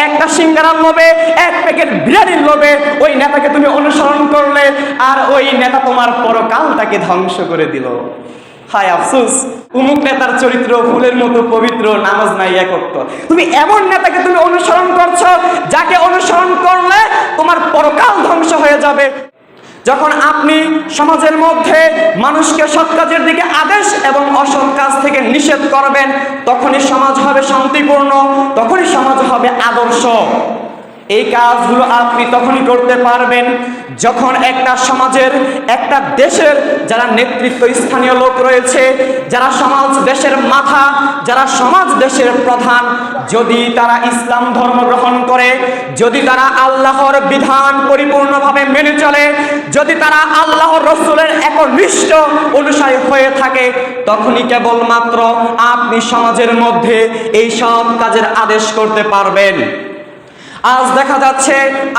একটা সিঙ্গারার লোভে, এক প্যাকেট বিরিয়ানির লোভে ওই নেতাকে তুমি অনুসরণ করলে, আর ওই নেতা তোমার পরকালটাকে ধ্বংস করে দিল। হায় আফসোস, উমুক নেতার চরিত্র ফুলের মতো পবিত্র, নামাজ নাই এক ওয়াক্ত। তুমি এমন নেতাকে তুমি অনুসরণ করছো যাকে অনুসরণ করলে তোমার পরকাল ধ্বংস হয়ে যাবে। যখন আপনি সমাজের মধ্যে মানুষকে সৎ কাজের দিকে আদেশ এবং অসৎ কাজ থেকে নিষেধ করবেন, তখনই সমাজ হবে শান্তিপূর্ণ, তখনই সমাজ হবে আদর্শ। এই কাজগুলো আপনি তখনই করতে পারবেন যখন একটা সমাজের, একটা দেশের যারা নেতৃত্ব স্থানীয় লোক রয়েছে, যারা সমাজ দেশের মাথা, যারা সমাজ দেশের প্রধান, যদি তারা ইসলাম ধর্ম গ্রহণ করে, যদি তারা আল্লাহর বিধান পরিপূর্ণভাবে মেনে চলে, যদি তারা আল্লাহর রসুলের একনিষ্ঠ অনুসারী হয়ে থাকে, তখনই কেবলমাত্র আপনি সমাজের মধ্যে এই সব কাজের আদেশ করতে পারবেন। আজ দেখা যাচ্ছে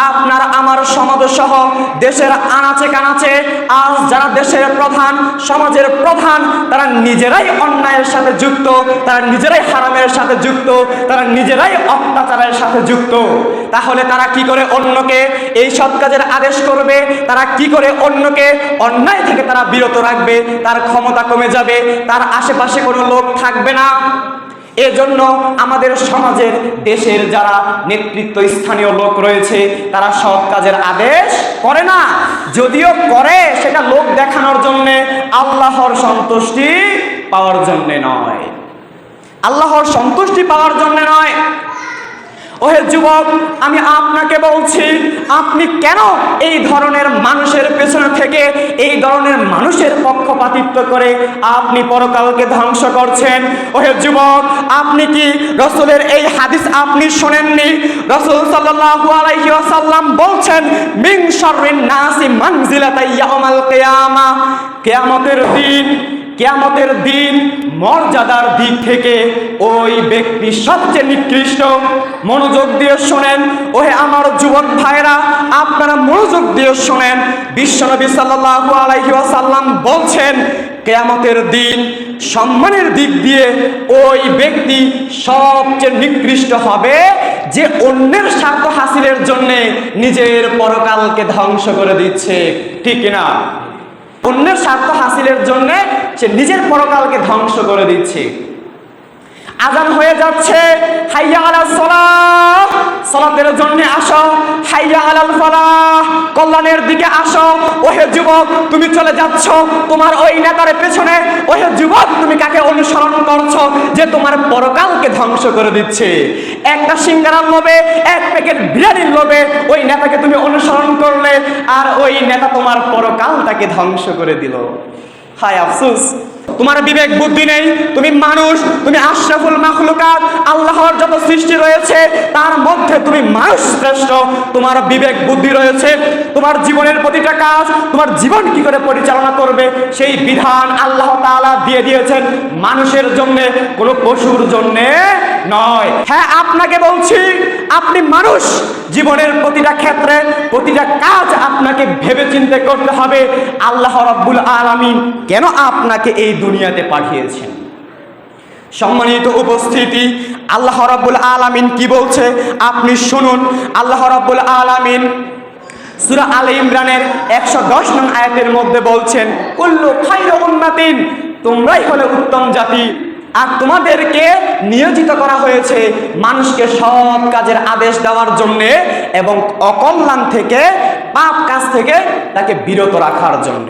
আপনার আমার সমাজ সহ দেশের আনাচে কানাচে আজ যারা দেশের প্রধান, সমাজের প্রধান, তারা নিজেরাই অন্যায়ের সাথে যুক্ত, তারা নিজেরাই হারামের সাথে যুক্ত, তারা নিজেরাই অত্যাচারের সাথে যুক্ত। তাহলে তারা কি করে অন্যকে এই সৎ কাজের আদেশ করবে? তারা কি করে অন্যকে অন্যায় থেকে তারা বিরত রাখবে? তার ক্ষমতা কমে যাবে, তার আশেপাশে কোনো লোক থাকবে না। এজন্য আমাদের সমাজের, দেশের যারা নেতৃত্ব স্থানীয় লোক রয়েছে, তারা সৎ কাজের আদেশ করে না। যদিও করে, সেটা লোক দেখানোর জন্যে, আল্লাহর সন্তুষ্টি পাওয়ার জন্যে নয়, আল্লাহর সন্তুষ্টি পাওয়ার জন্যে নয়। ওহে যুবক, আমি আপনাকে বলছি, আপনি কেন এই ধরনের মানুষের পেছনে থেকে, এই ধরনের মানুষের পক্ষপাতিত্ব করে আপনি পরকালকে ধ্বংস করছেন? ওহে যুবক, আপনি কি রাসূলের এই হাদিস আপনি শোনেননি? রাসূল সাল্লাল্লাহু আলাইহি ওয়াসাল্লাম বলছেন, মিন শাররিন নাসি মানজিলাতা ইয়াউমাল কিয়ামা, কিয়ামতের দিন মর্যাদার দিক থেকে ওই ব্যক্তি সবচেয়ে নিকৃষ্ট। মনোযোগ দিয়ে শোনেন ওহে আমার যুবক ভাইরা, আপনারা মনোযোগ দিয়ে শোনেন। বিশ্বনবী সাল্লাল্লাহু আলাইহি ওয়াসাল্লাম বলছেন, কিয়ামতের দিন সম্মানের দিক দিয়ে ওই ব্যক্তি সবচেয়ে নিকৃষ্ট হবে যে অন্যের স্বার্থ হাসিলের জন্য নিজের পরকালকে ধ্বংস করে দিচ্ছে। ঠিক কিনা? অন্যের স্বার্থ হাসিলের জন্য সে নিজের পরকালকে ধ্বংস করে দিচ্ছে। আজান হয়ে যাচ্ছে, হাইয়া আলাস সালাহ, সালাতের জন্য আসো। হাইয়া আলাল ফালাহ, কল্যাণের দিকে আসো। ওহে যুবক, তুমি চলে যাচ্ছ তোমার ওই নেতার পেছনে। ওহে যুবক, তুমি কাকে অনুসরণ করছো যে তোমার পরকালকে ধ্বংস করে দিচ্ছে? একটা সিঙ্গারার লোভে, এক প্যাকেট বিরিয়ানির লোভে ওই নেতাকে তুমি অনুসরণ করলে, আর ওই নেতা তোমার পরকালটাকে ধ্বংস করে দিল। হায় আফসোস, তোমার বিবেক বুদ্ধি নেই। তুমি মানুষ, তুমি আশরাফুল মাখলুকাত, আল্লাহর যত সৃষ্টি রয়েছে তার মধ্যে তুমি মানুষ শ্রেষ্ঠ। তোমার বিবেক বুদ্ধি রয়েছে, তোমার জীবনের প্রতিটা কাজ, তোমার জীবন কি করে পরিচালনা করবে সেই বিধান আল্লাহ তাআলা দিয়ে দিয়েছেন মানুষের জন্য, কোনো পশুর জন্য নয়। হ্যাঁ, আপনাকে বলছি, আপনি মানুষ, জীবনের প্রতিটা ক্ষেত্রে প্রতিটা কাজ আপনাকে ভেবেচিন্তে করতে হবে আল্লাহ রাব্বুল আলামিন কেন আপনাকে এই দুনিয়াতে পাঠিয়েছেন। সম্মানিত উপস্থিতি, আল্লাহ রাব্বুল আলামিন কি বলছে আপনি শুনুন। আল্লাহ রাব্বুল আলামিন সূরা আলে ইমরানের 110 নং আয়াতের মধ্যে বলছেন, কুল্লু খায়রু উম্মাতিন, তোমরাই হলে উত্তম জাতি, আর তোমাদেরকে নিয়োজিত করা হয়েছে মানুষকে সৎ কাজের আদেশ দেওয়ার জন্য এবং অকল্যাণ থেকে, পাপ কাজ থেকে তাকে বিরত রাখার জন্য।